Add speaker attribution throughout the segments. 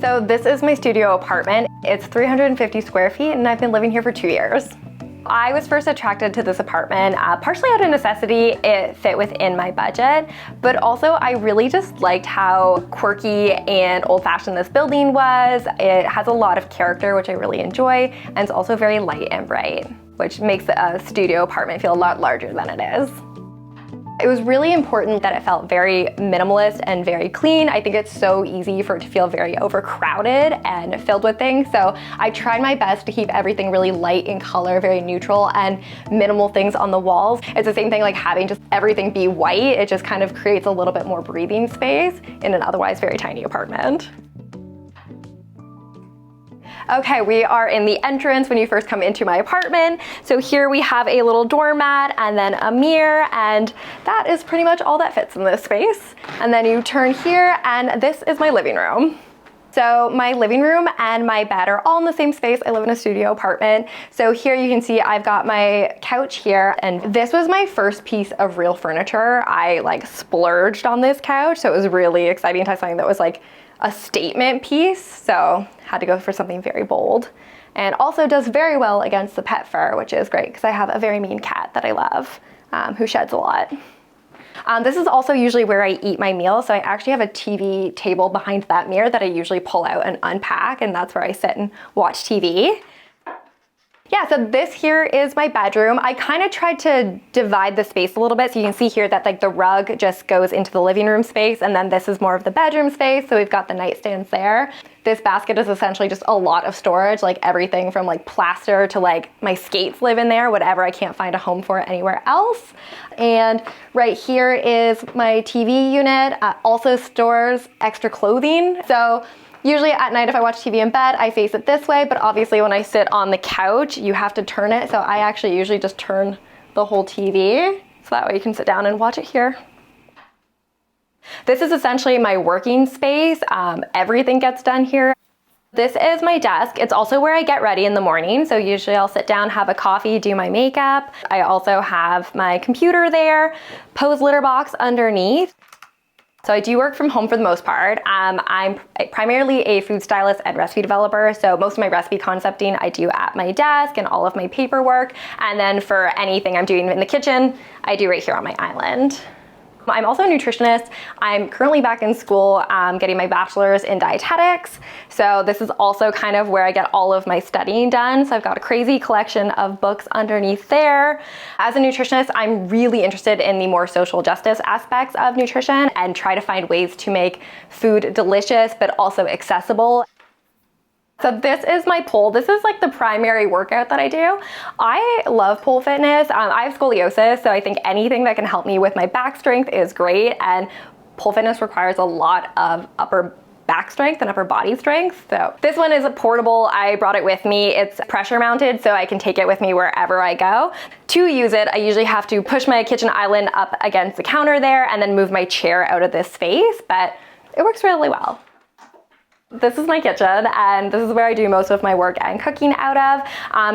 Speaker 1: So this is my studio apartment. It's 350 square feet and I've been living here for 2 years. I was first attracted to this apartment, partially out of necessity. It fit within my budget, but also I really just liked how quirky and old-fashioned this building was. It has a lot of character, which I really enjoy, and it's also very light and bright, which makes a studio apartment feel a lot larger than it is. It was really important that it felt very minimalist and very clean. I think it's so easy for it to feel very overcrowded and filled with things. So I tried my best to keep everything really light in color, very neutral, and minimal things on the walls. It's the same thing like having just everything be white. It just kind of creates a little bit more breathing space in an otherwise very tiny apartment. Okay, we are in the entrance when you first come into my apartment. So here we have a little doormat and then a mirror, and that is pretty much all that fits in this space. And then you turn here and this is my living room. So my living room and my bed are all in the same space. I live in a studio apartment. So here you can see I've got my couch here, and this was my first piece of real furniture. I like splurged on this couch, so it was really exciting to have something that was like a statement piece, so had to go for something very bold. And also does very well against the pet fur, which is great because I have a very mean cat that I love, who sheds a lot. This is also usually where I eat my meals, so I actually have a TV table behind that mirror that I usually pull out and unpack, and that's where I sit and watch TV. Yeah, so this here is my bedroom. I kind of tried to divide the space a little bit, so you can see here that like the rug just goes into the living room space, and then this is more of the bedroom space, so we've got the nightstands there. This basket is essentially just a lot of storage, like everything from like plaster to like my skates live in there, whatever I can't find a home for anywhere else. And right here is my TV unit, also stores extra clothing. So usually at night if I watch TV in bed, I face it this way, but obviously when I sit on the couch, you have to turn it. So I actually usually just turn the whole TV, so that way you can sit down and watch it here. This is essentially my working space. Everything gets done here. This is my desk. It's also where I get ready in the morning. So usually I'll sit down, have a coffee, do my makeup. I also have my computer there, Pose litter box underneath. So I do work from home for the most part. I'm primarily a food stylist and recipe developer, so most of my recipe concepting I do at my desk and all of my paperwork, and then for anything I'm doing in the kitchen, I do right here on my island. I'm also a nutritionist. I'm currently back in school getting my bachelor's in dietetics. So this is also kind of where I get all of my studying done. So I've got a crazy collection of books underneath there. As a nutritionist, I'm really interested in the more social justice aspects of nutrition and try to find ways to make food delicious, but also accessible. So this is my pole. This is like the primary workout that I do. I love pole fitness. I have scoliosis, so I think anything that can help me with my back strength is great. And pole fitness requires a lot of upper back strength and upper body strength. So this one is portable. I brought it with me. It's pressure mounted, so I can take it with me wherever I go. To use it, I usually have to push my kitchen island up against the counter there and then move my chair out of this space, but it works really well. This is my kitchen, and this is where I do most of my work and cooking out of.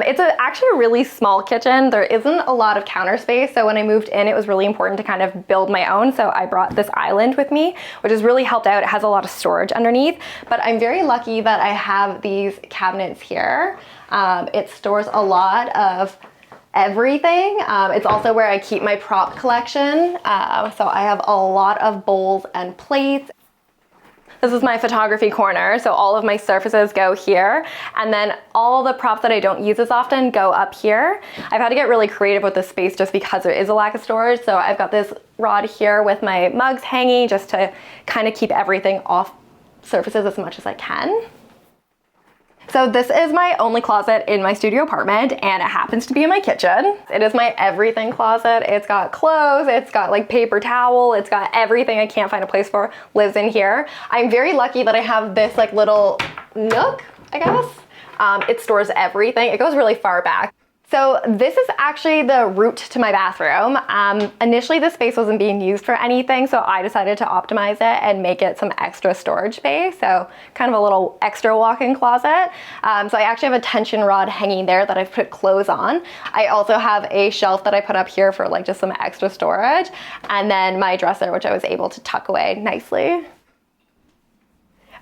Speaker 1: It's actually a really small kitchen. There isn't a lot of counter space, so when I moved in, it was really important to kind of build my own, so I brought this island with me, which has really helped out. It has a lot of storage underneath, but I'm very lucky that I have these cabinets here. It stores a lot of everything. It's also where I keep my prop collection, so I have a lot of bowls and plates. This is my photography corner, so all of my surfaces go here, and then all the props that I don't use as often go up here. I've had to get really creative with this space just because there is a lack of storage, so I've got this rod here with my mugs hanging just to kind of keep everything off surfaces as much as I can. So this is my only closet in my studio apartment, and it happens to be in my kitchen. It is my everything closet. It's got clothes, it's got like paper towel, it's got everything I can't find a place for lives in here. I'm very lucky that I have this like little nook, I guess. It stores everything. It goes really far back. So this is actually the route to my bathroom. Initially this space wasn't being used for anything, so I decided to optimize it and make it some extra storage space, so kind of a little extra walk-in closet. So I actually have a tension rod hanging there that I've put clothes on. I also have a shelf that I put up here for like just some extra storage, and then my dresser, which I was able to tuck away nicely.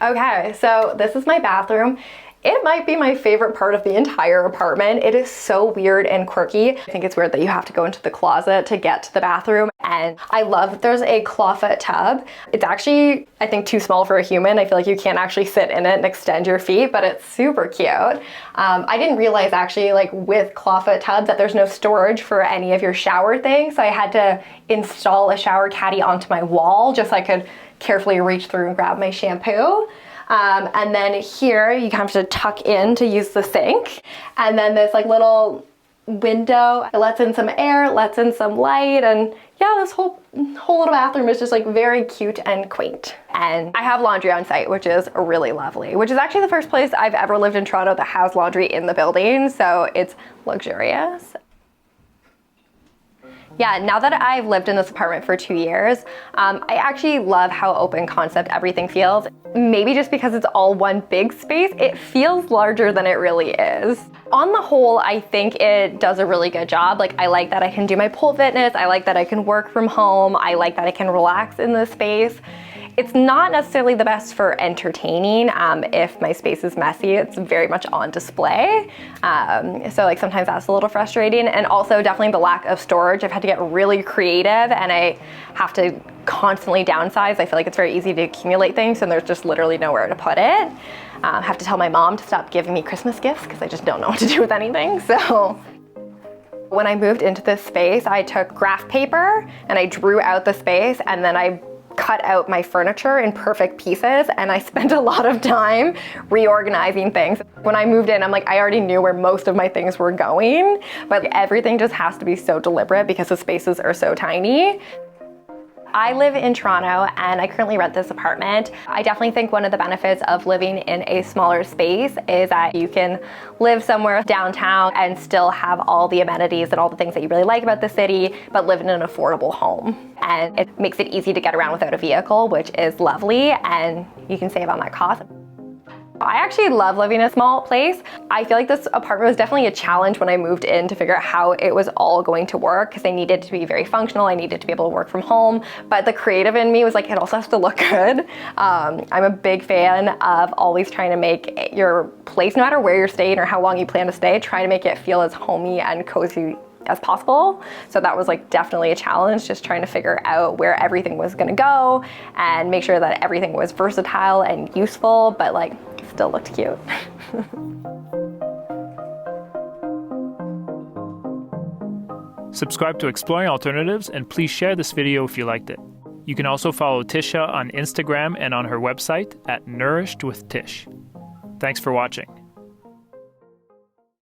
Speaker 1: Okay, so this is my bathroom. It might be my favorite part of the entire apartment. It is so weird and quirky. I think it's weird that you have to go into the closet to get to the bathroom. And I love that there's a clawfoot tub. It's actually, I think, too small for a human. I feel like you can't actually sit in it and extend your feet, but it's super cute. I didn't realize actually, like with clawfoot tubs, that there's no storage for any of your shower things. So I had to install a shower caddy onto my wall just so I could carefully reach through and grab my shampoo. And then here you have to tuck in to use the sink. And then this like little window, it lets in some air, lets in some light, and yeah, this whole little bathroom is just like very cute and quaint. And I have laundry on site, which is really lovely, which is actually the first place I've ever lived in Toronto that has laundry in the building, so it's luxurious. Yeah, now that I've lived in this apartment for 2 years, I actually love how open concept everything feels. Maybe just because it's all one big space, it feels larger than it really is. On the whole, I think it does a really good job. Like, I like that I can do my pole fitness. I like that I can work from home. I like that I can relax in this space. It's not necessarily the best for entertaining. If my space is messy, it's very much on display. So like sometimes that's a little frustrating. And also definitely the lack of storage. I've had to get really creative and I have to constantly downsize. I feel like it's very easy to accumulate things and there's just literally nowhere to put it. I have to tell my mom to stop giving me Christmas gifts because I just don't know what to do with anything. So when I moved into this space, I took graph paper and I drew out the space and then I cut out my furniture in perfect pieces and I spent a lot of time reorganizing things. When I moved in, I'm like, I already knew where most of my things were going, but everything just has to be so deliberate because the spaces are so tiny. I live in Toronto and I currently rent this apartment. I definitely think one of the benefits of living in a smaller space is that you can live somewhere downtown and still have all the amenities and all the things that you really like about the city, but live in an affordable home. And it makes it easy to get around without a vehicle, which is lovely, and you can save on that cost. I actually love living in a small place. I feel like this apartment was definitely a challenge when I moved in to figure out how it was all going to work because I needed to be very functional. I needed to be able to work from home, but the creative in me was like, it also has to look good. I'm a big fan of always trying to make your place, no matter where you're staying or how long you plan to stay, try to make it feel as homey and cozy as possible. So that was like definitely a challenge, just trying to figure out where everything was gonna go and make sure that everything was versatile and useful, but like still looked cute.
Speaker 2: Subscribe to Exploring Alternatives and please share this video if you liked it. You can also follow Tisha on Instagram and on her website at Nourished with Tish. Thanks for watching.